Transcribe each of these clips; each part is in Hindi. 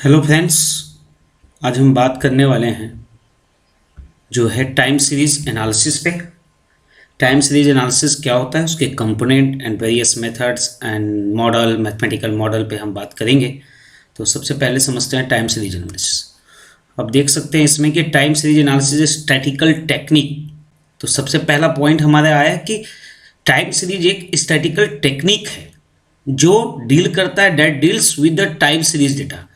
Hello friends. आज हम बात करने वाले हैं जो है टाइम सीरीज एनालिसिस पे। टाइम सीरीज एनालिसिस क्या होता है, उसके component and various methods and model, mathematical model पे हम बात करेंगे। तो सबसे पहले समझते हैं टाइम सीरीज एनालिसिस। अब देख सकते हैं इसमें कि time series analysis statistical technique. तो सबसे पहला पॉइंट हमारा आया कि टाइम सीरीज एक स्टैटिकल टेक्निक है जो डील करता है, date deals with the time series data.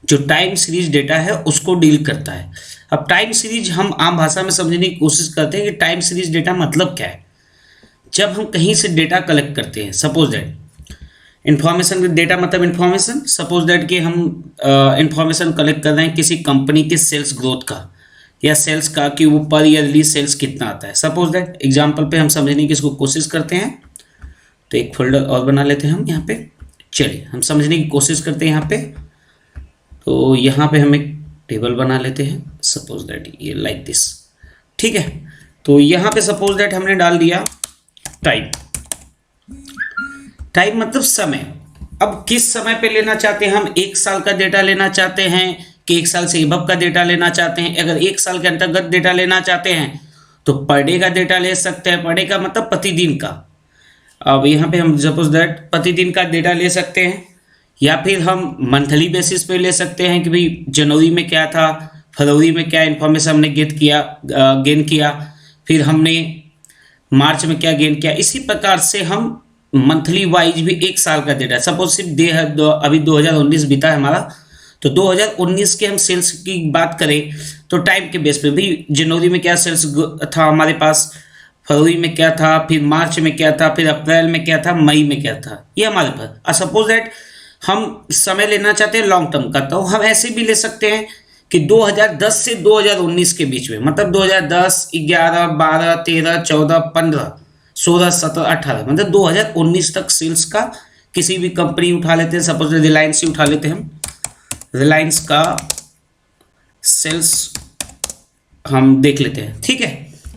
जो टाइम सीरीज डेटा है उसको डील करता है। अब टाइम सीरीज हम आम भाषा में समझने की कोशिश करते हैं कि टाइम सीरीज डेटा मतलब क्या है। जब हम कहीं से डेटा कलेक्ट करते हैं, suppose that information with data मतलब इंफॉर्मेशन, सपोज दैट कि हम इंफॉर्मेशन कलेक्ट कर रहे हैं किसी कंपनी के सेल्स ग्रोथ का या सेल्स का कि वो पर ईयरली सेल्स कितना आता है। सपोज दैट एग्जाम्पल पे हम समझने की इसको कोशिश करते हैं। तो एक फोल्डर और बना लेते हैं हम यहाँ पे। चलिए हम समझने की कोशिश करते हैं यहाँ पे। तो यहाँ पे हम एक टेबल बना लेते हैं, सपोज दैट ये लाइक दिस। ठीक है, तो यहाँ पे सपोज दैट हमने डाल दिया टाइम। टाइम मतलब समय। अब किस समय पे लेना चाहते हैं हम, एक साल का डेटा लेना चाहते हैं कि एक साल से एबव का डेटा लेना चाहते हैं। अगर एक साल के अंतर्गत डेटा लेना चाहते हैं तो पर डे का डेटा ले सकते हैं। पर डे का मतलब प्रतिदिन का। अब यहाँ पे हम सपोज दैट प्रतिदिन का डेटा ले सकते हैं, या फिर हम मंथली बेसिस पे ले सकते हैं कि भाई जनवरी में क्या था, फरवरी में क्या इन्फॉर्मेशन हमने गेन किया, फिर हमने मार्च में क्या गेन किया। इसी प्रकार से हम मंथली वाइज भी एक साल का डेटा, सपोज सिर्फ अभी 2019 बीता है हमारा, तो 2019 के हम सेल्स की बात करें तो टाइम के बेस पे भी जनवरी में क्या सेल्स था हमारे पास, फरवरी में क्या था, फिर मार्च में क्या था, फिर अप्रैल में क्या था, मई में क्या था, ये हमारे पास। सपोज दैट हम समय लेना चाहते हैं लॉन्ग टर्म का, तो हम ऐसे भी ले सकते हैं कि 2010 से 2019 के बीच में, मतलब 2010, 11, 12, 13, 14, 15, 16, 17, 18, मतलब 2019 तक सेल्स का किसी भी कंपनी उठा लेते हैं। सपोज रिलायंस ही उठा लेते हैं हम। रिलायंस का सेल्स हम देख लेते हैं। ठीक है,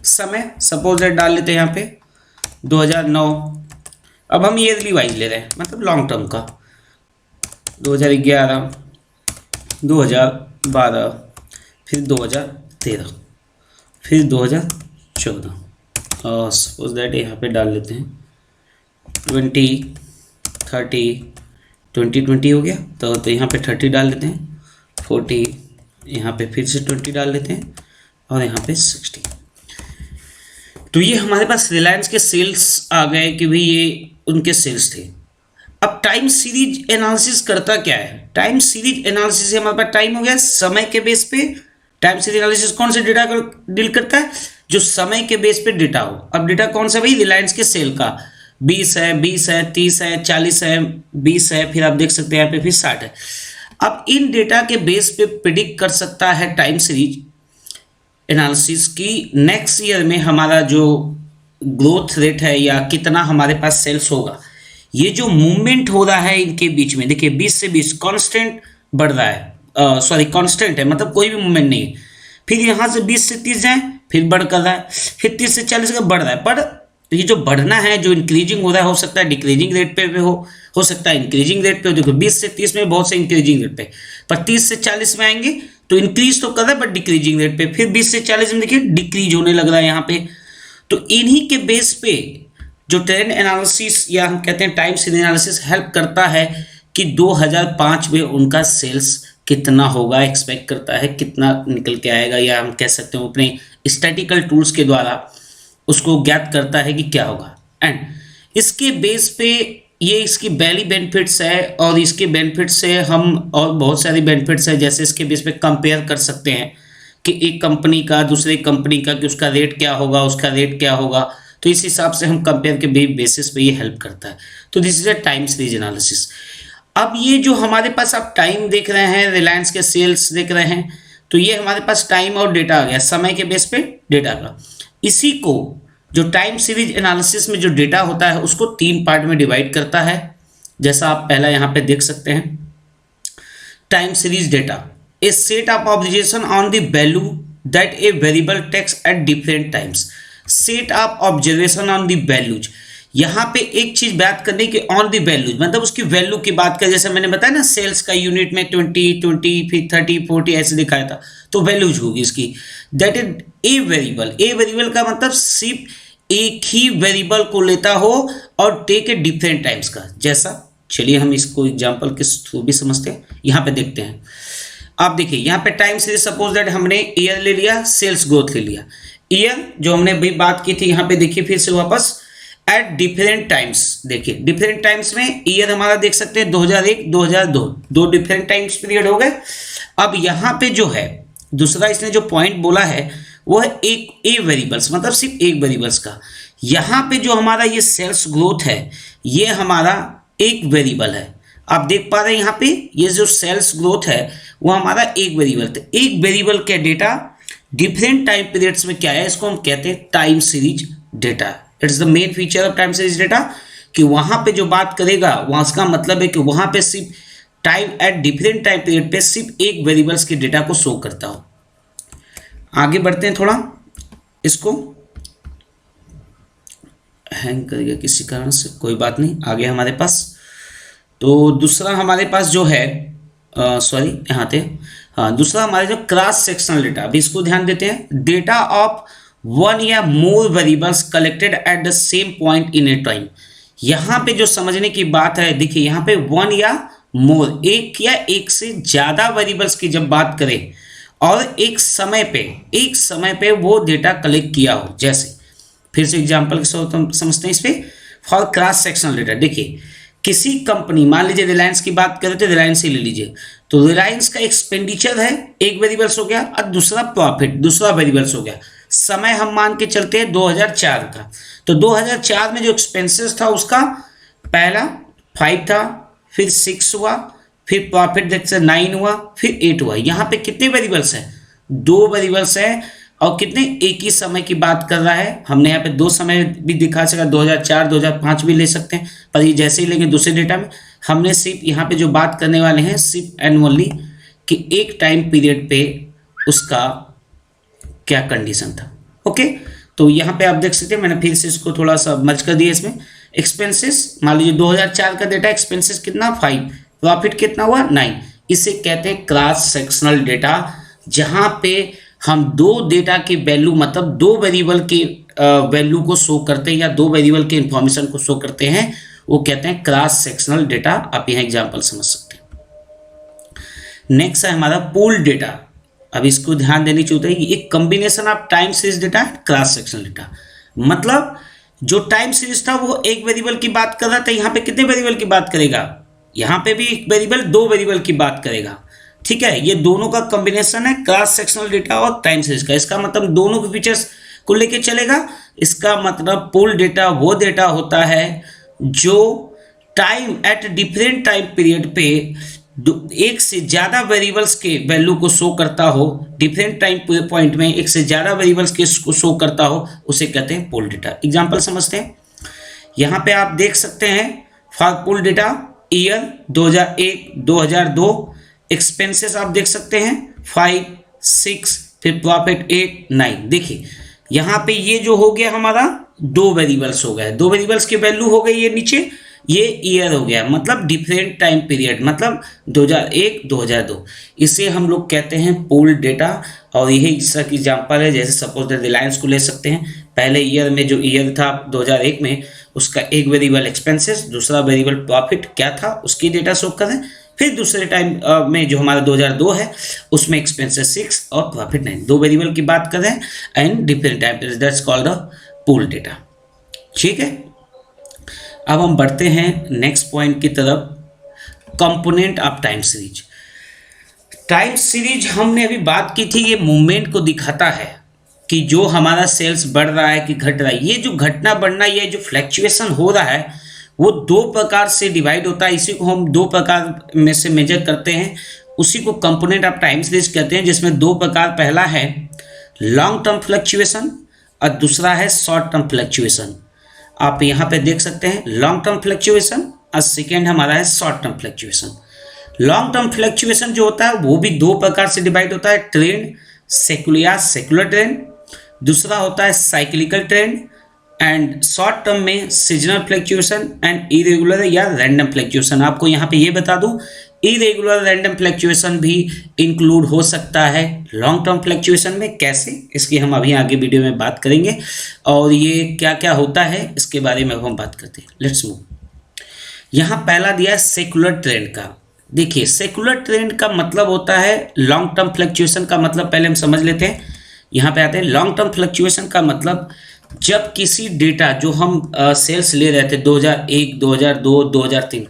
समय सपोज डाल लेते हैं यहाँ पे 2009। अब हम ईयरली वाइज ले रहे हैं, मतलब लॉन्ग टर्म का। 2011, 2012, फिर 2013, फिर 2014 और सपोज दैट यहाँ पे डाल लेते हैं 20, 30, 2020 हो गया। तो यहाँ पे 30 डाल लेते हैं, 40, यहाँ पे फिर से 20 डाल लेते हैं और यहाँ पे 60। तो ये हमारे पास रिलायंस के सेल्स आ गए कि भाई ये उनके सेल्स थे। अब टाइम सीरीज एनालिसिस करता क्या है? टाइम सीरीज एनालिसिस से हमारे पास टाइम हो गया, समय के बेस पे टाइम सीरीज एनालिसिस कौन से डेटा को डील करता है, जो समय के बेस पे डेटा हो। अब डेटा कौन सा भाई, रिलायंस के सेल का 20 है, 20 है, 30 है, 40 है, 20 है, फिर आप देख सकते हैं यहाँ पे फिर 60 है। अब इन डेटा के बेस पे प्रिडिक्ट कर सकता है टाइम सीरीज एनालिसिस की नेक्स्ट ईयर में हमारा जो ग्रोथ रेट है या कितना हमारे पास सेल्स होगा। ये जो मूवमेंट हो रहा है इनके बीच में, देखिए 20 से 20 कांस्टेंट बढ़ रहा है, सॉरी कांस्टेंट है, मतलब कोई भी मूवमेंट नहीं है। फिर यहाँ से 20 से 30 जाए, फिर बढ़ कर रहा है, फिर 30 से 40 का बढ़ रहा है। पर ये जो बढ़ना है, जो इंक्रीजिंग हो रहा है, हो सकता है डिक्रीजिंग रेट पे हो सकता है इंक्रीजिंग रेट पे। देखो 20 से 30 में बहुत से इंक्रीजिंग रेट पे, पर 30 से 40 में आएंगे तो इंक्रीज तो कर रहा है बट डिक्रीजिंग रेट पे। फिर 20 से 40 में देखिए डिक्रीज होने लग रहा है यहाँ पे। तो इन्हीं के बेस पे जो ट्रेंड एनालिसिस या हम कहते हैं टाइम सीरीज एनालिसिस हेल्प करता है कि 2005 में उनका सेल्स कितना होगा, एक्सपेक्ट करता है कितना निकल के आएगा, या हम कह सकते हैं अपने स्टैटिकल टूल्स के द्वारा उसको ज्ञात करता है कि क्या होगा। एंड इसके बेस पे ये इसकी वैली बेनिफिट्स है, और इसके बेनिफिट्स से हम और बहुत सारी बेनिफिट्स है, जैसे इसके बेस पे कंपेयर कर सकते हैं कि एक कंपनी का दूसरे कंपनी का कि उसका रेट क्या होगा, उसका रेट क्या होगा। तो इस हिसाब से हम कंपेयर के बेसिस पे ये हेल्प करता है। तो this is a time series analysis. अब ये जो हमारे पास आप टाइम देख रहे हैं, रिलायंस के सेल्स देख रहे हैं, तो ये हमारे पास टाइम और डेटा आ गया, समय के बेस पे डेटा का। इसी को जो टाइम सीरीज एनालिसिस में जो डेटा होता है उसको 3 पार्ट में डिवाइड करता है, जैसा आप पहला यहाँ पे देख सकते हैं। Time series data a set of observation on the value that a variable takes at different times. Set of observation on the values, यहाँ पे एक चीज बात करने की ऑन द वैल्यूज, मतलब उसकी वैल्यू की बात करें, जैसे मैंने बताया ना सेल्स का यूनिट में 20 फिर 30 40 ऐसे दिखाया था, तो वैल्यूज होगी इसकी। That is a variable. A variable का मतलब सिर्फ एक ही वेरिएबल को लेता हो और टेक ए डिफरेंट टाइम्स का। जैसा, चलिए हम इसको एग्जाम्पल के थ्रू भी समझते हैं, यहाँ पे देखते हैं। आप देखिए यहाँ पे टाइम सीरीज, सपोज दैट हमने ईयर ले लिया, सेल्स ग्रोथ ले लिया। ईयर जो हमने भी बात की थी, यहाँ पे देखिए फिर से वापस एट डिफरेंट टाइम्स। देखिए डिफरेंट टाइम्स में ईयर हमारा देख सकते हैं 2001 2002, दो डिफरेंट टाइम्स पीरियड हो गए। अब यहाँ पे जो है दूसरा इसने जो पॉइंट बोला है वो है एक ए वेरिएबल्स, मतलब सिर्फ एक वेरिएबल्स का। यहाँ पे जो हमारा ये सेल्स ग्रोथ है ये हमारा एक वेरिएबल है। आप देख पा रहे हैं यहाँ पे ये जो सेल्स ग्रोथ है वो हमारा एक वेरिएबल। तो एक वेरिएबल का डेटा डिफरेंट टाइम पीरियड्स में क्या है, इसको हम कहते हैं time series data. It's the main feature of time series data कि वहां पे जो बात करेगा वहां उसका मतलब है कि वहां पे सिर्फ time at different time period पे सिर्फ एक वेरिएबल्स के डेटा को शो करता हो। आगे बढ़ते हैं, थोड़ा इसको हैंग कर गया किसी कारण से, कोई बात नहीं, आगे हमारे पास तो दूसरा हमारे पास जो है सॉरी यहाँ थे, हाँ दूसरा हमारे जो क्रॉस सेक्शनल डेटा, अभी इसको ध्यान देते हैं। डेटा ऑफ वन या मोर variables collected at the same point in A time. यहाँ पे जो समझने की बात है, देखिए यहाँ पे वन या मोर, एक या एक से ज़्यादा वेरिएबल्स की जब बात करें और एक समय पे वो डेटा कलेक्ट किया हो। जैसे फिर से एग्जाम्पल के साथ हम समझते हैं इस पर। फॉर क्रॉस सेक्शनल डेटा, देखिए किसी कंपनी, मान लीजिए रिलायंस की बात करें तो रिलायंस ही ले लीजिए, तो रिलायंस का एक्सपेंडिचर है एक वेरिएबल्स हो गया और दूसरा प्रॉफिट दूसरा वेरिएबल्स हो गया। समय हम मान के चलते हैं 2004 का, तो 2004 में जो एक्सपेंसेस था उसका पहला 5 था, फिर 6 हुआ, फिर प्रॉफिट देखते 9 हुआ, फिर 8 हुआ। यहाँ पे कितने वेरिएबल्स हैं, 2 वेरिएबल्स हैं और कितने, एक ही समय की बात कर रहा है। हमने यहाँ पे 2 समय भी दिखा सका, 2004 2005 भी ले सकते हैं, पर ये जैसे ही लेंगे दूसरे डेटा में। हमने सिर्फ यहाँ पे जो बात करने वाले हैं सिर्फ एंड ओनली कि एक टाइम पीरियड पे उसका क्या कंडीशन था। ओके, तो यहाँ पे आप देख सकते हैं, मैंने फिर से इसको थोड़ा सा मर्ज कर दिया इसमें। एक्सपेंसेस मान लीजिए 2004 का डेटा, एक्सपेंसेस कितना 5, प्रॉफिट कितना हुआ 9। इसे कहते हैं क्रॉस सेक्शनल डेटा, जहाँ पे हम 2 डेटा की वैल्यू, मतलब 2 वेरिएबल के वैल्यू को शो करते हैं या 2 वेरिएबल के इंफॉर्मेशन को शो करते हैं, वो कहते हैं क्रॉस सेक्शनल डेटा। आप यहाँ एग्जाम्पल समझ सकते हैं। नेक्स्ट है हमारा पूल डेटा। अब इसको ध्यान देनी चाहिए, एक combination of time series data है क्रॉस सेक्शनल डेटा। मतलब जो टाइम सीरीज था वो एक वेरिएबल की बात कर रहा था, यहाँ पे कितने वेरिएबल की बात करेगा, यहाँ पे भी एक वेरिएबल 2 वेरिएबल की बात करेगा। ठीक है, ये दोनों का कॉम्बिनेशन है क्रॉस सेक्शनल डेटा और टाइम सीरीज का। इसका मतलब दोनों के फीचर्स को लेके चलेगा। इसका मतलब पूल डेटा वो डेटा होता है जो time at different time period पे एक से ज़्यादा वेरिएबल्स के वैल्यू को शो करता हो, डिफरेंट टाइम पॉइंट में एक से ज़्यादा वेरिएबल्स के को शो करता हो, उसे कहते हैं पूल डेटा। एग्जाम्पल समझते हैं, यहाँ पे आप देख सकते हैं for pool data year 2001 2002, expenses आप देख सकते हैं 5 6, फिर प्रॉफिट 8 9। देखिए यहाँ पे ये जो हो गया हमारा 2 वेरिएबल्स हो गए, 2 वेरिएबल्स की वैल्यू हो गई ये नीचे, ये ईयर हो गया, मतलब डिफरेंट टाइम पीरियड, मतलब 2001 2002। इसे हम लोग कहते हैं पूल डेटा। और यही इसका एग्जाम्पल है, जैसे सपोज रिलायंस को ले सकते हैं। पहले ईयर में जो ईयर था 2001 में, उसका एक वेरिएबल एक्सपेंसेस, दूसरा वेरिएबल प्रॉफिट क्या था उसकी डेटा शो करें। फिर दूसरे टाइम में जो हमारा 2002 है उसमें एक्सपेंसेस 6 और प्रॉफिट 9, 2 वेरिएबल की बात कर रहे हैं and different time period, that's called the pool data. ठीक है, अब हम बढ़ते हैं नेक्स्ट पॉइंट की तरफ, component of time series. Time series हमने अभी बात की थी, ये मूवमेंट को दिखाता है कि जो हमारा सेल्स बढ़ रहा है कि घट रहा है। ये जो घटना बढ़ना, ये जो फ्लैक्चुएशन हो रहा है वो 2 प्रकार से डिवाइड होता है। इसी को हम 2 प्रकार में से मेजर करते हैं, उसी को कंपोनेंट ऑफ टाइम सीरीज कहते हैं, जिसमें 2 प्रकार, पहला है लॉन्ग टर्म फ्लैक्चुएशन और दूसरा है शॉर्ट टर्म फ्लैक्चुएशन। आप यहाँ पे देख सकते हैं लॉन्ग टर्म फ्लैक्चुएशन और सेकेंड हमारा है short term fluctuation. Long term fluctuation जो होता है वो भी 2 प्रकार से डिवाइड होता है, ट्रेंड सेकुलर ट्रेंड, दूसरा होता है cyclical trend and short term में सीजनल फ्लक्चुएशन एंड इरेगुलर या रैंडम फ्लक्चुएशन। आपको यहाँ पे ये बता दूं, इरेगुलर रैंडम फ्लक्चुएशन भी इंक्लूड हो सकता है लॉन्ग टर्म फ्लक्चुएशन में। कैसे, इसकी हम अभी आगे वीडियो में बात करेंगे, और ये क्या क्या होता है इसके बारे में हम बात करते हैं। Let's move. यहाँ पहला दिया है सेकुलर ट्रेंड का। देखिए, सेकुलर ट्रेंड का मतलब होता है लॉन्ग टर्म फ्लक्चुएशन का मतलब पहले हम समझ लेते हैं। यहाँ पे आते हैं लॉन्ग टर्म फ्लक्चुएशन का मतलब जब किसी डेटा जो हम सेल्स ले रहे थे 2001, 2002, 2003,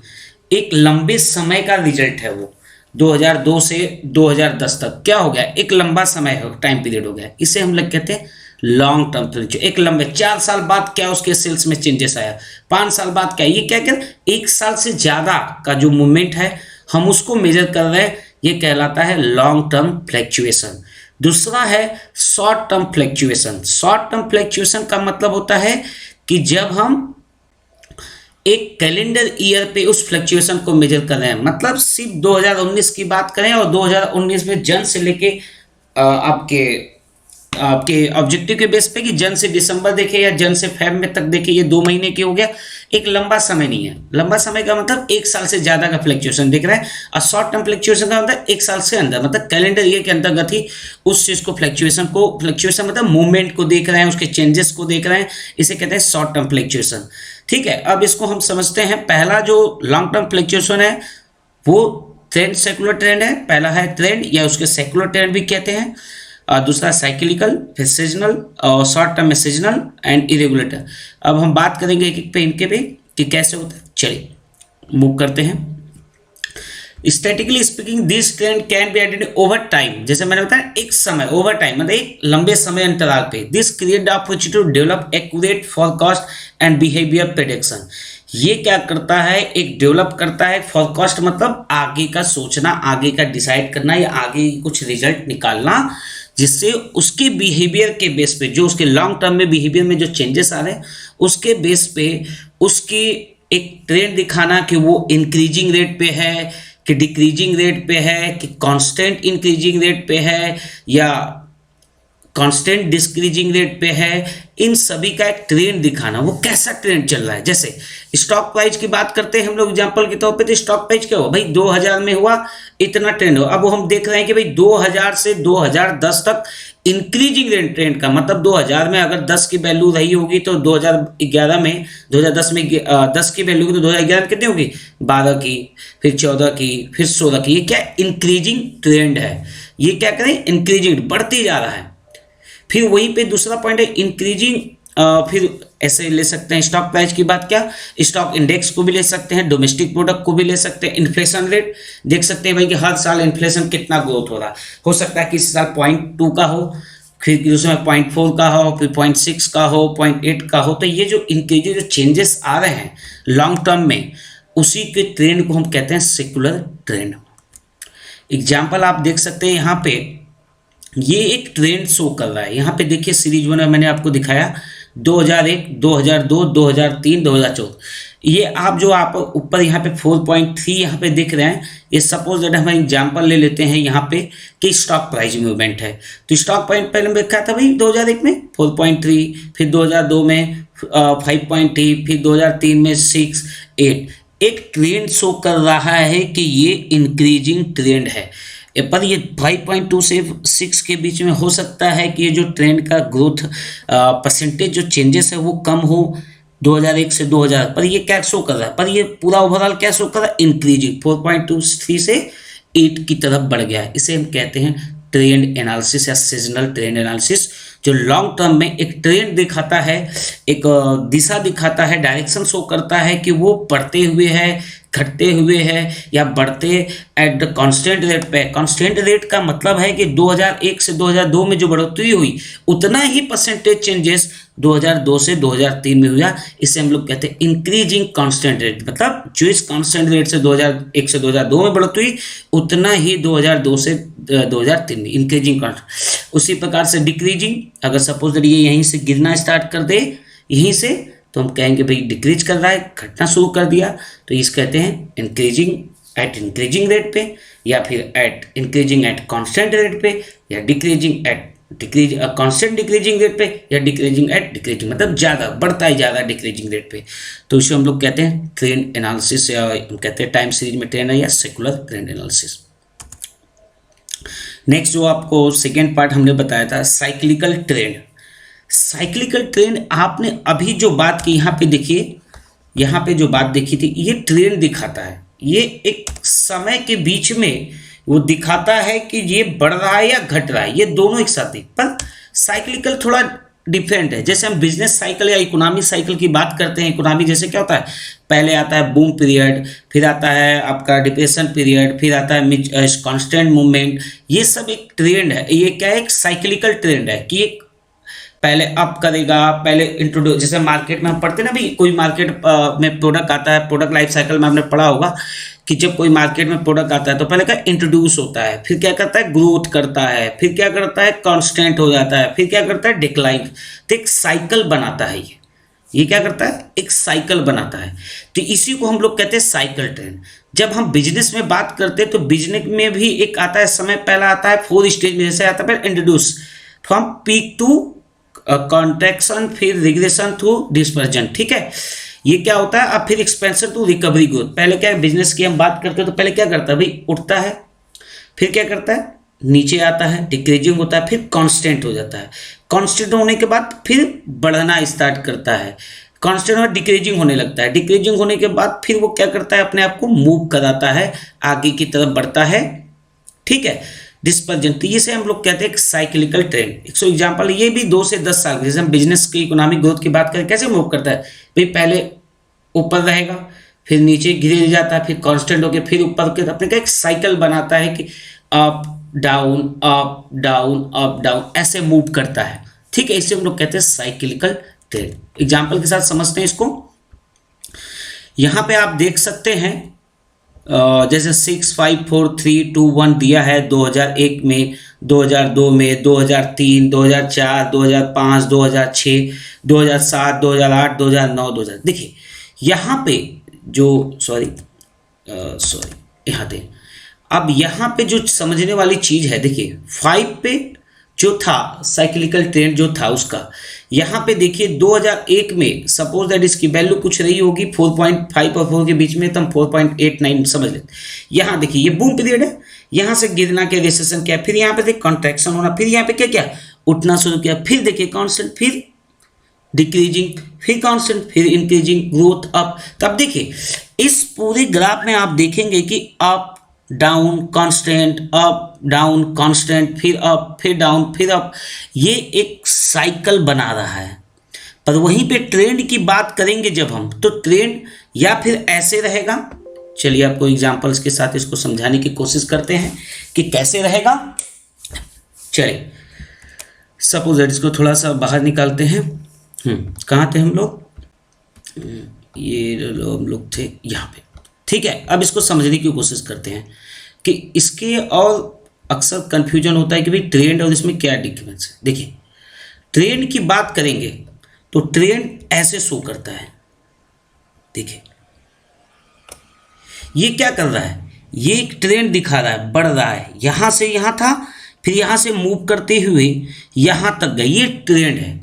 एक लंबे समय का रिजल्ट है वो 2002 से 2010 तक क्या हो गया, एक लंबा समय हो, टाइम पीरियड हो गया, इसे हम लोग कहते हैं लॉन्ग टर्म फ्लक्चुएशन। एक लंबे 4 साल बाद क्या उसके सेल्स में चेंजेस आया, 5 साल बाद क्या, ये क्या कर 1 साल से ज़्यादा का जो मूवमेंट है हम उसको मेजर कर रहे हैं, ये कहलाता है लॉन्ग टर्म फ्लक्चुएशन। दूसरा है short term fluctuation. Short term fluctuation का मतलब होता है कि जब हम एक कैलेंडर ईयर पे उस फ्लक्चुएशन को मेजर कर रहे हैं, मतलब सिर्फ 2019 की बात करें और 2019 में जन से लेके आपके ऑब्जेक्टिव के बेस पे कि जन से दिसंबर देखे या जन से फेब में तक देखे, ये 2 महीने की हो गया, एक लंबा समय नहीं है। लंबा समय का मतलब 1 साल से ज्यादा का फ्लक्चुएशन दिख रहा है, और शॉर्ट टर्म फ्लक्चुएशन का मतलब 1 साल से अंदर, मतलब कैलेंडर ईयर के अंतर्गत ही उस चीज को फ्लक्चुएशन मतलब मूवमेंट को देख रहे हैं, उसके चेंजेस को देख रहे हैं, इसे कहते हैं शॉर्ट टर्म फ्लक्चुएशन। ठीक है, अब इसको हम समझते हैं। पहला जो लॉन्ग टर्म फ्लक्चुएशन है वो ट्रेंड, सेकुलर ट्रेंड है। पहला है ट्रेंड या उसके सेकुलर ट्रेंड भी कहते हैं, और दूसरा साइक्लिकल, फिर सीजनल, और शॉर्ट टर्म में सीजनल एंड इरेगुलर। अब हम बात करेंगे एक एक पे इनके पे कि कैसे होता है। चलिए मूव करते हैं। Statically speaking this trend can be identified over time. जैसे मैंने बताया एक समय, ओवर टाइम मतलब एक लंबे समय अंतराल पे। This create the opportunity to develop accurate forecast and behaviour prediction. ये क्या करता है, एक डेवलप करता है फोरकास्ट, मतलब आगे का सोचना, आगे का डिसाइड करना या आगे कुछ रिजल्ट निकालना, जिससे उसके बिहेवियर के बेस पे, जो उसके लॉन्ग टर्म में बिहेवियर में जो चेंजेस आ रहे हैं उसके बेस पे उसकी एक ट्रेंड दिखाना कि वो इंक्रीजिंग रेट पे है कि डिक्रीजिंग रेट पे है कि कांस्टेंट इंक्रीजिंग रेट पे है या कांस्टेंट डिक्रीजिंग रेट पे है। इन सभी का एक ट्रेंड दिखाना, वो कैसा ट्रेंड चल रहा है। जैसे स्टॉक प्राइस की बात करते हैं हम लोग एग्जांपल के तौर पे, तो स्टॉक प्राइस क्या हुआ भाई, 2000 में हुआ, इतना ट्रेंड हुआ। अब वो हम देख रहे हैं कि भाई 2000 से 2010 तक इंक्रीजिंग ट्रेंड का मतलब 2000 में अगर 10 की वैल्यू रही होगी तो 2011 में 2010 में 10 की वैल्यू होगी तो 2011 में कितनी होगी, 12 की, फिर 14 की, फिर 16 की। ये क्या इंक्रीजिंग ट्रेंड है, ये क्या करें इंक्रीजिंग, बढ़ती जा रहा है। फिर वहीं पे दूसरा पॉइंट है इंक्रीजिंग, फिर ऐसे ले सकते हैं स्टॉक प्राइस की बात, क्या स्टॉक इंडेक्स को भी ले सकते हैं, डोमेस्टिक प्रोडक्ट को भी ले सकते हैं, इन्फ्लेशन रेट देख सकते हैं भाई कि हर साल इन्फ्लेशन कितना ग्रोथ हो रहा है। हो सकता है कि इस साल 0.2 का हो, फिर उसमें 0.4 का हो, फिर 0.6 का हो, 0.8 का हो। तो ये जो इनके जो चेंजेस आ रहे हैं लॉन्ग टर्म में, उसी के ट्रेंड को हम कहते हैं सेकुलर ट्रेंड। एग्जाम्पल आप देख सकते हैं यहाँ पे, ये एक ट्रेंड शो कर रहा है। यहाँ पे देखिए सीरीज वन में मैंने आपको दिखाया 2001, 2002, 2003, 2014। ये आप जो आप ऊपर यहाँ पे 4.3 यहाँ पे देख रहे हैं, ये सपोज दैट हम एग्जांपल ले लेते हैं यहाँ पे कि स्टॉक प्राइस मूवमेंट है। तो स्टॉक प्राइस पहले में देखा था भाई 2001 में 4.3, फिर 2002 में 5.3, फिर 2003 में 6, 8। एक ट्रेंड शो कर रहा है कि ये इंक्रीजिंग ट्रेंड है, पर ये 5.2 से 6 के बीच में हो सकता है कि ये जो ट्रेंड का ग्रोथ परसेंटेज जो चेंजेस है वो कम हो 2001 से 2000, पर ये क्या शो कर रहा है, पर ये पूरा ओवरऑल क्या शो कर रहा है, इंक्रीजिंग 4.23 से 8 की तरफ बढ़ गया है। इसे हम कहते हैं ट्रेंड एनालिसिस या सीजनल ट्रेंड एनालिसिस, जो लॉन्ग टर्म में एक ट्रेंड दिखाता है, एक दिशा दिखाता है, डायरेक्शन शो करता है कि वो बढ़ते हुए है, घटते हुए है या बढ़ते एट द कांस्टेंट रेट पे। कांस्टेंट रेट का मतलब है कि 2001 से 2002 में जो बढ़ोतरी हुई उतना ही परसेंटेज चेंजेस 2002 से 2003 में हुआ। इसे हम लोग कहते हैं इंक्रीजिंग कांस्टेंट रेट, मतलब जो इस कांस्टेंट रेट से 2001 से 2002 में बढ़ोतरी हुई उतना ही 2002 से 2003 में इंक्रीजिंग कांस्टेंट। उसी प्रकार से डिक्रीजिंग, अगर सपोज ये यहीं से गिरना स्टार्ट कर दे यहीं से, तो हम कहेंगे भाई डिक्रीज कर रहा है, घटना शुरू कर दिया, तो इस कहते हैं इंक्रीजिंग एट इंक्रीजिंग रेट पे, या फिर at increasing at constant rate पे, या decreasing at decrease constant decreasing rate पे या डिक्रीजिंग एट डिक्रीजिंग, मतलब ज़्यादा बढ़ता है ज़्यादा डिक्रीजिंग रेट पे, तो इसे हम लोग कहते हैं ट्रेंड एनालिसिस, या हम कहते हैं टाइम सीरीज में ट्रेंड है या सेकुलर ट्रेंड एनालिसिस। नेक्स्ट जो आपको सेकेंड पार्ट हमने बताया था साइक्लिकल ट्रेंड। साइक्लिकल ट्रेंड आपने अभी जो बात की यहाँ पे देखिए, यहाँ पे जो बात देखी थी ये ट्रेंड दिखाता है, ये एक समय के बीच में वो दिखाता है कि ये बढ़ रहा है या घट रहा है, ये दोनों एक साथ ही। पर साइक्लिकल थोड़ा डिफरेंट है। जैसे हम बिजनेस साइकिल या इकोनॉमिक साइकिल की बात करते हैं, इकोनॉमी जैसे क्या होता है, पहले आता है बूम पीरियड, फिर आता है आपका डिप्रेशन पीरियड, फिर आता है कांस्टेंट मूवमेंट, ये सब एक ट्रेंड है। ये क्या है, एक साइक्लिकल ट्रेंड है कि एक पहले अप करेगा, पहले इंट्रोड्यूस, जैसे मार्केट में हम पढ़ते हैं ना भी, कोई मार्केट में प्रोडक्ट आता है, प्रोडक्ट लाइफ साइकिल में आपने पढ़ा होगा कि जब कोई मार्केट में प्रोडक्ट आता है तो पहले क्या इंट्रोड्यूस होता है, फिर क्या करता है ग्रोथ करता है, फिर क्या करता है कांस्टेंट हो जाता है, फिर क्या करता है डिक्लाइन। तो एक साइकिल बनाता है ये क्या करता है, एक साइकिल बनाता है। तो इसी को हम लोग कहते हैं साइकिल ट्रेंड। जब हम बिजनेस में बात करते हैं तो बिजनेस में भी एक आता है समय, पहला आता है 4 स्टेज में, जैसे आता है पहले introduce, from peak to contraction, फिर रिग्रेशन टू डिस्पर्जन, ठीक है। ये क्या होता है, अब फिर एक्सपेंशन टू रिकवरी ग्रोथ। पहले क्या है, बिजनेस की हम बात करते हैं तो पहले क्या करता है भाई, उठता है, फिर क्या करता है नीचे आता है, डिक्रीजिंग होता है, फिर कांस्टेंट हो जाता है, कांस्टेंट होने के बाद फिर बढ़ना स्टार्ट करता है, कांस्टेंट में डिक्रीजिंग होने लगता है, डिक्रीजिंग होने के बाद फिर वो क्या करता है, अपने आप को मूव कराता है, आगे की तरफ बढ़ता है, ठीक है, डिस्पर्जन। तो ये से हम लोग कहते हैं साइक्लिकल ट्रेंड। एक सौ एग्जाम्पल, ये भी 2 से 10 साल, जैसे हम बिजनेस की इकोनॉमिक ग्रोथ की बात करें, कैसे मूव करता है भाई, पहले ऊपर रहेगा, फिर नीचे गिर जाता है, फिर कांस्टेंट होकर फिर ऊपर के, अपने का एक साइकिल बनाता है कि up down up down up down, ऐसे मूव करता है, ठीक है। इसे हम लोग कहते हैं साइक्लिकल ट्रेंड। एग्जाम्पल के साथ समझते हैं इसको। यहाँ पे आप देख सकते हैं जैसे 6 5 4 3 2 1 दिया है 2001 में, 2002 में, 2003, 2004, 2005, 2006, 2007, 2008, 2009, 2000। देखिए यहाँ पे जो सॉरी यहाँ पे, अब यहाँ पे जो समझने वाली चीज़ है, देखिए 5 पे जो था साइक्लिकल ट्रेंड जो था उसका, यहाँ पे देखिए 2001 में सपोज दैट इसकी वैल्यू कुछ रही होगी 4.5 और 4 के बीच में, तो हम 4.89 समझ लेते। यहाँ देखिए ये बूम पीरियड है, यहाँ से गिरना क्या, रिसेशन क्या, फिर यहाँ पे देखिए कॉन्ट्रैक्शन होना, फिर यहाँ पे क्या क्या उठना शुरू किया, फिर देखिए कांस्टेंट, फिर डिक्रीजिंग, फिर कांस्टेंट, फिर इंक्रीजिंग, ग्रोथ अप। तब देखिए इस पूरे ग्राफ में आप देखेंगे कि up down constant, up down constant, फिर अप, फिर डाउन, फिर अप, ये एक साइकिल बना रहा है। पर वहीं पे ट्रेंड की बात करेंगे जब हम, तो ट्रेंड या फिर ऐसे रहेगा। चलिए आपको एग्जांपल्स के साथ इसको समझाने की कोशिश करते हैं कि कैसे रहेगा। चलिए सपोज दैट इसको थोड़ा सा बाहर निकालते हैं। कहाँ थे हम लोग, ये हम लोग थे यहाँ पे, ठीक है। अब इसको समझने की कोशिश करते हैं कि इसके, और अक्सर कंफ्यूजन होता है कि भाई ट्रेंड और इसमें क्या डिफरेंस है। देखिए ट्रेंड की बात करेंगे तो ट्रेंड ऐसे शो करता है, देखिए ये क्या कर रहा है, ये एक ट्रेंड दिखा रहा है, बढ़ रहा है, यहाँ से यहाँ था, फिर यहाँ से मूव करते हुए यहाँ तक गए, ये ट्रेंड है,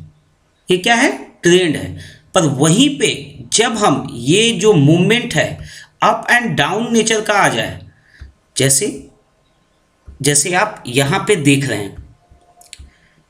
ये क्या है, ट्रेंड है। पर वहीं पे जब हम ये जो मूवमेंट है अप एंड डाउन नेचर का आ जाए, जैसे जैसे आप यहाँ पे देख रहे हैं,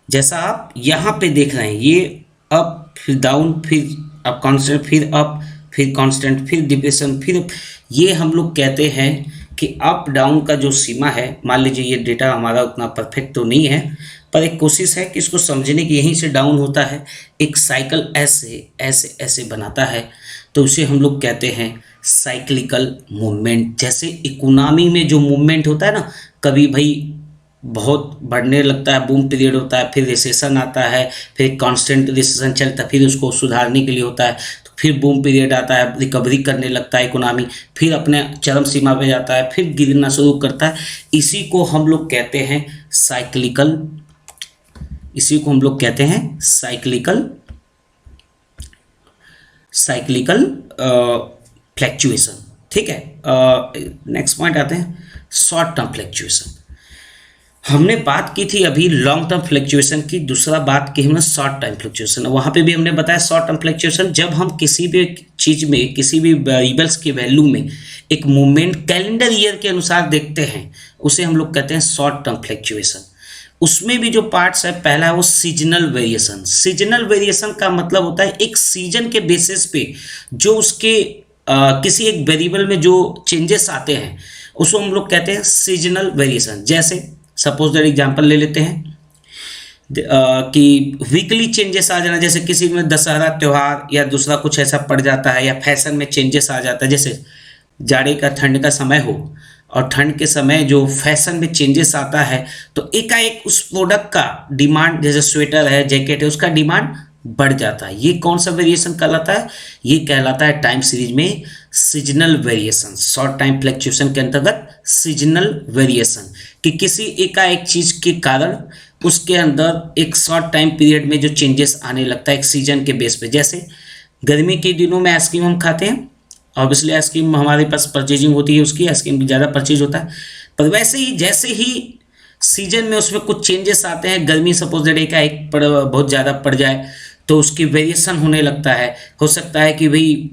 जैसा आप यहाँ पे देख रहे हैं, ये अप फिर डाउन, फिर अप कांस्टेंट, फिर अप, फिर कांस्टेंट, फिर डिप्रेशन, फिर ये हम लोग कहते हैं कि अप डाउन का जो सीमा है, मान लीजिए ये डेटा हमारा उतना परफेक्ट तो नहीं है, पर एक कोशिश है कि इसको समझने की, यहीं से डाउन होता है, एक साइकिल ऐसे ऐसे ऐसे बनाता है, तो उसे हम लोग कहते हैं साइक्लिकल मूवमेंट। जैसे इकोनॉमी में जो मूवमेंट होता है ना, कभी भाई बहुत बढ़ने लगता है, बूम पीरियड होता है, फिर रिसेशन आता है, फिर कांस्टेंट रिसेशन चलता है, फिर उसको सुधारने के लिए होता है, तो फिर बूम पीरियड आता है, रिकवरी करने लगता है इकोनॉमी, फिर अपने चरम सीमा पे जाता है, फिर गिरना शुरू करता है। इसी को हम लोग कहते हैं साइक्लिकल, इसी को हम लोग कहते हैं साइक्लिकल फ्लैक्चुएशन, ठीक है। नेक्स्ट पॉइंट आते हैं शॉर्ट टर्म फ्लैक्चुएशन। हमने बात की थी अभी लॉन्ग टर्म फ्लक्चुएशन की, दूसरा बात की हमने शॉर्ट टाइम फ्लक्चुएशन। वहाँ पे भी हमने बताया शॉर्ट टर्म फ्लक्चुएशन जब हम किसी भी चीज़ में, किसी भी वेरिएबल्स के वैल्यू में एक मूवमेंट कैलेंडर ईयर के अनुसार देखते हैं, उसे हम लोग कहते हैं शॉर्ट टर्म फ्लक्चुएशन। उसमें भी जो पार्ट्स है, पहला है वो सीजनल वेरिएशन। सीजनल वेरिएशन का मतलब होता है एक सीजन के बेसिस पे जो उसके किसी एक वेरिएबल में जो चेंजेस आते हैं उसको हम लोग कहते हैं सीजनल वेरिएशन। जैसे सपोज दैट एग्जांपल ले लेते हैं कि वीकली चेंजेस आ जाना, जैसे किसी में दशहरा त्यौहार या दूसरा कुछ ऐसा पड़ जाता है, या फैशन में चेंजेस आ जाता है, जैसे जाड़े का ठंड का समय हो और ठंड के समय जो फैशन में चेंजेस आता है तो एकाएक उस प्रोडक्ट का डिमांड, जैसे स्वेटर है, जैकेट है, उसका डिमांड बढ़ जाता है। ये कौन सा वेरिएशन कहलाता है? ये कहलाता है टाइम सीरीज में seasonal variation. Short time fluctuation के अंतर्गत सीजनल वेरिएशन कि किसी एकाएक चीज के कारण उसके अंदर एक शॉर्ट टाइम पीरियड में जो चेंजेस आने लगता है एक सीजन के बेस पे। जैसे गर्मी के दिनों में आइसक्रीम हम खाते हैं, ऑब्वियसली आइसक्रीम हमारे पास परचेजिंग होती है, उसकी आइसक्रीम ज़्यादा परचेज होता है, पर वैसे ही जैसे ही सीजन में उसमें कुछ चेंजेस आते हैं, गर्मी सपोज दैट एकाएक बहुत ज़्यादा पड़ जाए तो उसकी वेरिएशन होने लगता है। हो सकता है कि भाई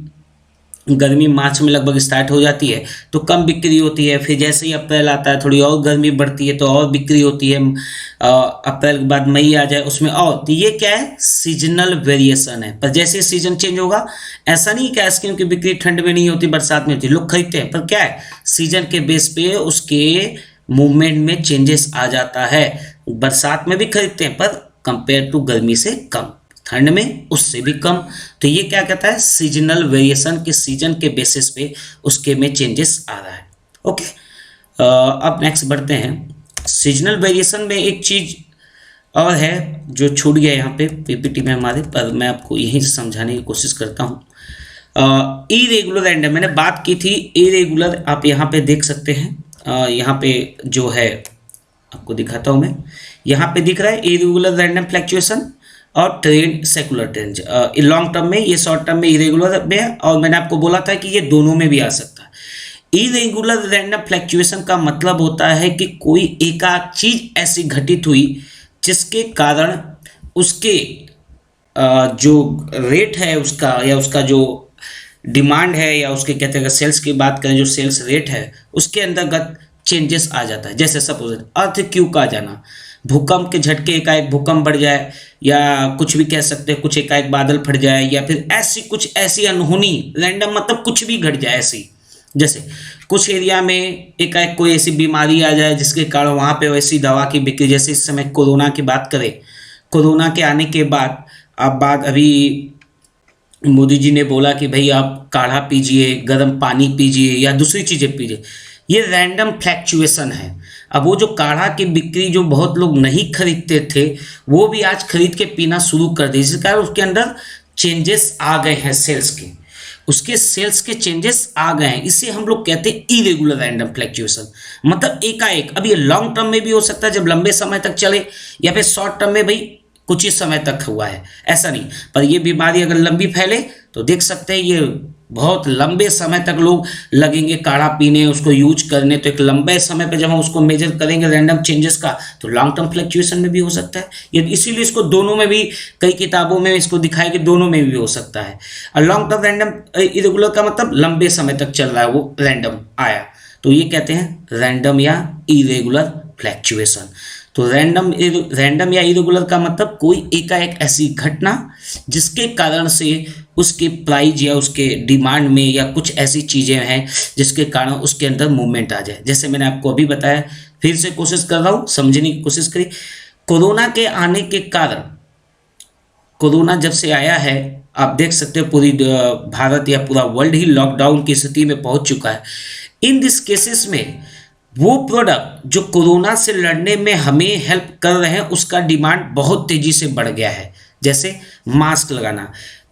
गर्मी मार्च में लगभग स्टार्ट हो जाती है तो कम बिक्री होती है, फिर जैसे ही अप्रैल आता है थोड़ी और गर्मी बढ़ती है तो और बिक्री होती है, अप्रैल के बाद मई आ जाए उसमें और, तो ये क्या है? सीजनल वेरिएशन है। पर जैसे सीजन चेंज होगा, ऐसा नहीं कि आइसक्रीम की बिक्री ठंड में नहीं होती, बरसात में होती, लोग खरीदते हैं, पर क्या है? सीजन के बेस पे उसके मूवमेंट में चेंजेस आ जाता है। बरसात में भी खरीदते हैं पर कंपेयर टू गर्मी से कम, ठंड में उससे भी कम। तो ये क्या कहता है? सीजनल वेरिएशन के सीजन के बेसिस पे उसके में चेंजेस आ रहा है। ओके, अब नेक्स्ट बढ़ते हैं। सीजनल वेरिएशन में एक चीज और है जो छूट गया यहाँ पे पीपीटी में हमारे, पर मैं आपको यहीं से समझाने की कोशिश करता हूँ। इरेगुलर रैंडम मैंने बात की थी, इरेगुलर आप यहाँ पे देख सकते हैं। यहाँ पे जो है आपको दिखाता हूँ मैं, यहाँ पे दिख रहा है इरेगुलर रैंडम फ्लक्चुएशन और trend secular trend. Long term में, ये शॉर्ट टर्म में इरेगुलर में है, और मैंने आपको बोला था कि ये दोनों में भी आ सकता है। इरेगुलर रैंडम फ्लक्चुएशन का मतलब होता है कि कोई एकाक चीज ऐसी घटित हुई जिसके कारण उसके जो रेट है उसका, या उसका जो डिमांड है, या उसके कहते हैं सेल्स की बात करें, जो सेल्स रेट है उसके अंतर्गत चेंजेस आ जाता है। जैसे सपोज अर्थक्वेक आ जाना, भूकंप के झटके, एकाएक भूकंप बढ़ जाए, या कुछ भी कह सकते हैं, कुछ एकाएक बादल फट जाए, या फिर ऐसी कुछ ऐसी अनहोनी, रैंडम मतलब कुछ भी घट जाए ऐसी। जैसे कुछ एरिया में एकाएक कोई ऐसी बीमारी आ जाए जिसके कारण वहाँ पे वैसी दवा की बिक्री, जैसे इस समय कोरोना की बात करें, कोरोना के आने के बाद अभी मोदी जी ने बोला कि भाई आप काढ़ा पीजिए, गर्म पानी पीजिए, या दूसरी चीज़ें पीजिए, ये रैंडम फ्लैक्चुएशन है। अब वो जो काढ़ा की बिक्री जो बहुत लोग नहीं खरीदते थे वो भी आज खरीद के पीना शुरू कर दिए, जिस कारण उसके अंदर चेंजेस आ गए हैं सेल्स के, उसके सेल्स के चेंजेस आ गए हैं। इसे हम लोग कहते हैं इरेगुलर रैंडम फ्लक्चुएशन। मतलब एकाएक, अब ये लॉन्ग टर्म में भी हो सकता है जब लंबे समय तक चले, या फिर शॉर्ट टर्म में भाई कुछ ही समय तक हुआ है, ऐसा नहीं। पर ये बीमारी अगर लंबी फैले तो देख सकते हैं ये बहुत लंबे समय तक लोग लगेंगे काढ़ा पीने, उसको यूज करने, तो एक लंबे समय पे जब हम उसको मेजर करेंगे रैंडम चेंजेस का, तो लॉन्ग टर्म फ्लक्चुएशन में भी हो सकता है ये। इसीलिए इसको दोनों में भी, कई किताबों में इसको दिखाया कि दोनों में भी हो सकता है। और लॉन्ग टर्म रैंडम इरेगुलर का मतलब लंबे समय तक चल रहा है वो रैंडम आया, तो ये कहते हैं रैंडम या इरेगुलर फ्लक्चुएशन। तो रैंडम या इरेगुलर का मतलब कोई एकाएक ऐसी घटना जिसके कारण से उसके प्राइस या उसके डिमांड में या कुछ ऐसी चीज़ें हैं जिसके कारण उसके अंदर मूवमेंट आ जाए। जैसे मैंने आपको अभी बताया, फिर से कोशिश कर रहा हूँ, समझने की कोशिश करिए। कोरोना के आने के कारण, कोरोना जब से आया है आप देख सकते हैं पूरी भारत या पूरा वर्ल्ड ही लॉकडाउन की स्थिति में पहुंच चुका है। इन दिस केसेस में वो प्रोडक्ट जो कोरोना से लड़ने में हमें हेल्प कर रहे हैं उसका डिमांड बहुत तेजी से बढ़ गया है। जैसे मास्क लगाना,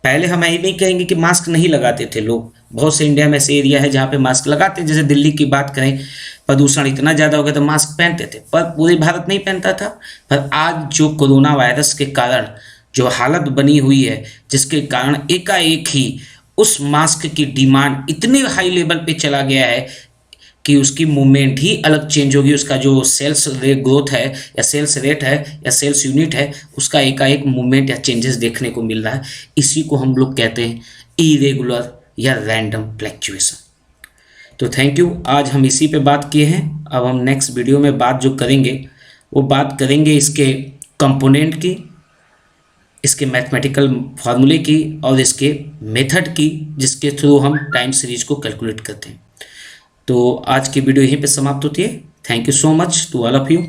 पहले हम ये नहीं कहेंगे कि मास्क नहीं लगाते थे लोग, बहुत से इंडिया में ऐसे एरिया है जहाँ पे मास्क लगाते हैं। जैसे दिल्ली की बात करें, प्रदूषण इतना ज़्यादा हो गया तो मास्क पहनते थे, पर पूरे भारत नहीं पहनता था। पर आज जो कोरोना वायरस के कारण जो हालत बनी हुई है, जिसके कारण एकाएक ही उस मास्क की डिमांड इतने हाई लेवल पे चला गया है कि उसकी मूवमेंट ही अलग चेंज होगी, उसका जो सेल्स रेट ग्रोथ है या सेल्स रेट है या सेल्स यूनिट है, उसका एकाएक मूवमेंट या चेंजेस देखने को मिल रहा है। इसी को हम लोग कहते हैं इरेगुलर या रैंडम फ्लैक्चुएशन। तो थैंक यू, आज हम इसी पे बात किए हैं। अब हम नेक्स्ट वीडियो में बात जो करेंगे वो बात करेंगे इसके कंपोनेंट की, इसके मैथमेटिकल फार्मूले की और इसके मेथड की जिसके थ्रू हम टाइम सीरीज को कैलकुलेट करते हैं। तो आज की वीडियो यहीं पे समाप्त होती है। Thank you so much to all of you.